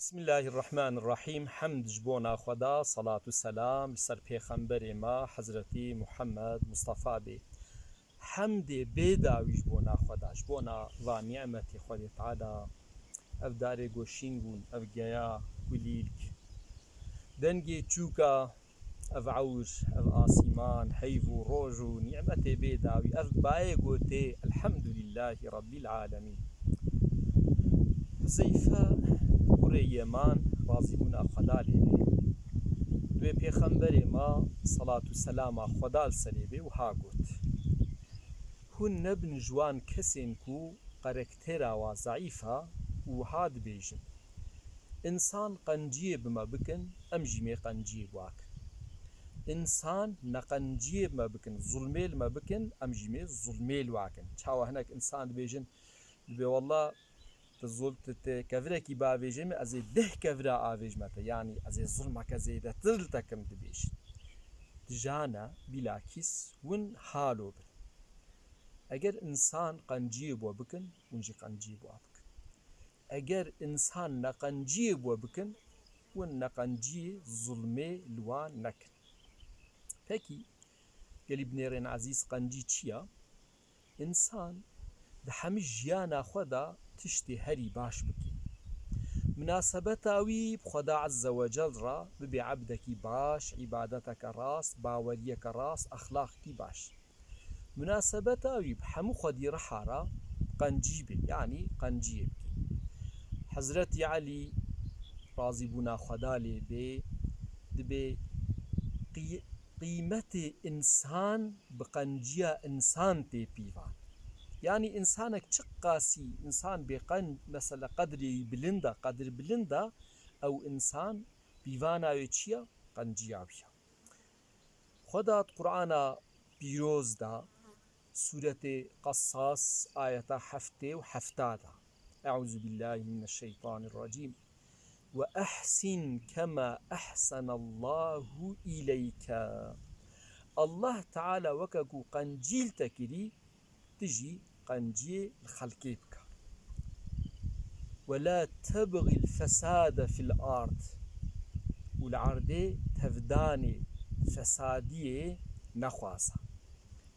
بسم الله الرحمن الرحيم. حمد جبونا خدا، صلاة والسلام لسر پیغمبر ما حضرتي محمد مصطفى بي. حمد بيداوي جبونا خدا، جبونا و نعمة خدا تعالى اف داري گوشينگون اف گيا كليلك دنگي چوكا اف عوش اف آسيمان هيفو روجو نعمة بيداوي اف باي قوتي الحمد لله رب العالمين. حذيفة کوڕی یەمان ڕازی بوون ئا خۆدا لێبێ دوێ پێخەمبەرێ ما سەڵات و سەلاما خۆدا لەسەرێ بێ وها گوت هون نەبن جوان کەسێن کو قەرەکتێراوە زەعیفە وها دبێژن ئینسان قەنجیە بمە بکن ئەم ژیمێ قەنجیە بواکن، ئینسان نەقەنجیە بمە بکن زوڵمێ لمە بکن ئەم ژیمێ زوڵمێ واکن. چاوە هەنێک ئینسان دبێژن دبێ وەڵڵا زولت كفركي باويجم ازي ده كفرا آويجمته، يعني ازي ظلمك ازي ده ترلتكم دبيش جانا بلاكيس ون حالو بن. اگر انسان قنجي بو بكن ونجي قنجي بو بكن، اگر انسان نقنجي بو بكن ون نقنجي ظلمي لوان نكن. فكي قالي بنيرين عزيز قنجي تشيا انسان ده همي جيانا خدا تشتي هري باش بكي مناسبتاوي بخدا عز وجل را ببي عبدك باش، عبادتك راس، باوريك راس، أخلاقك باش. مناسبتاوي بحمو خدي رحارة قنجيبي، يعني قنجيب. حضرت علي راضي بنا خدا لي بي دبي قيمة إنسان بقنجيا إنسان تي بيفان، يعني إنسانك تشقاسي إنسان بقن مثلا قدر بلندا أو إنسان بيوانا ويتشيا قنجيا بيا. خدا قرآن بيروز دا سورة قصاص آية حفتة وحفتادا أعوذ بالله من الشيطان الرجيم وأحسن كما أحسن الله إليك. الله تعالى وكاكو قنجيل تكري تجي قنجي الخلقي بك ولا تبغي الفساد في الأرض والعرض تفداني فسادية نخواسا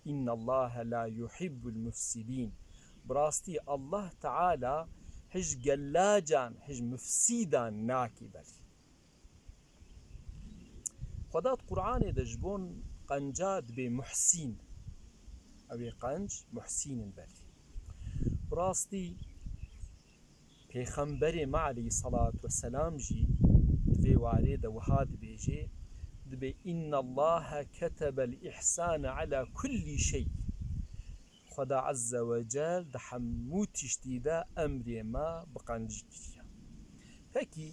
إن الله لا يحب المفسدين. براستي الله تعالى هج قلاجان هج مفسيدان ناكي بل خدات قرآن دجبون قنجاد بمحسين أو قنج محسين بل براستي پیغمبر ما عليه الصلاة والسلام جي دبي وارد وهاد بيجي دبي إن الله كتب الإحسان على كل شيء. خدا عز وجل دحمو تشتيدا أمر ما بقنجي كتيا. فكي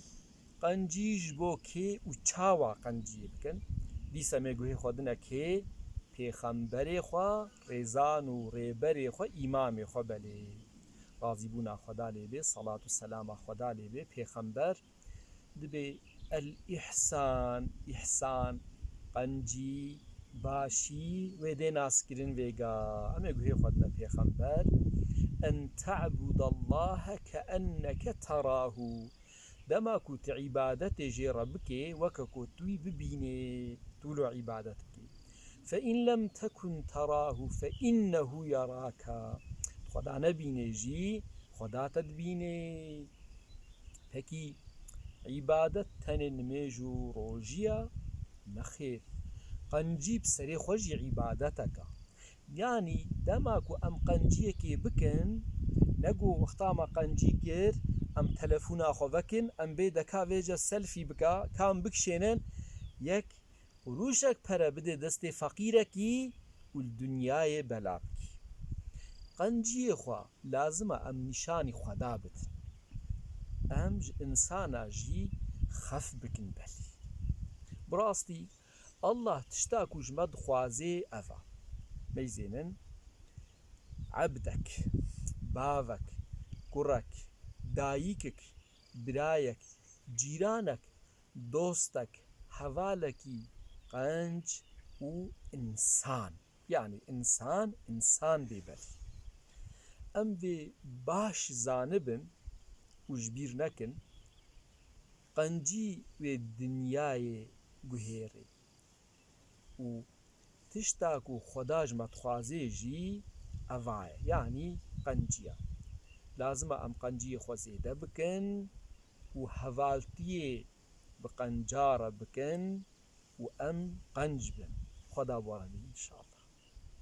قنجيج بو كي وچاوا قنجي بكن دي سميگوه خودنا كي پیغمبر خوا ريزان و ريبر خوا إمام خوا بلي راضي بونا خدا لبي صلاة والسلام خدا لبي پیغمبر دبي الإحسان إحسان قنجي باشي ويدي ناسكرين ويغا أما يقول خدنا پیغمبر أن تعبد الله كأنك تراه دما كنت عبادت جي ربك وككو توي ببيني طول عبادتك فإن لم تكن تراه فإنه يراك. خدا نبيني جي خدا تدبيني. هكي عبادت تنن ميجو روجيا نخير قنجي بسري خوجي عبادتك، يعني دماكو أم قنجيكي بكن نقو وقتاما قنجي كير أم تلفونا خو بكن أم بيدكا فيجا سلفي بكا كام بكشينن يك روشك پرا بده دست فقيركي والدنياي بلابكي. قنجي خوا لازمة أم نشاني خدا بد أم إنسانا جي خف بكن بلي. براستي الله تشتاكو جمد خوازي أفا ميزينن عبدك باوك كرك دايكك برايك جيرانك دوستك حوالكي قنج و إنسان، يعني إنسان بيبلي أم بي باش زانبن وجبير نكن قەنجی وێ دنیایێ گوهێڕێ و تشتاک و خۆداش مەتخوازێژی ئەڤایە یعنی قەنجیە لازمە ئەم قەنجیە خۆ زێدە بکەن و هەڤالتیێ بە قەنجارە بکەن و ئەم قەنج بن خۆدا بۆڵێنی ئینشاءڵڵا.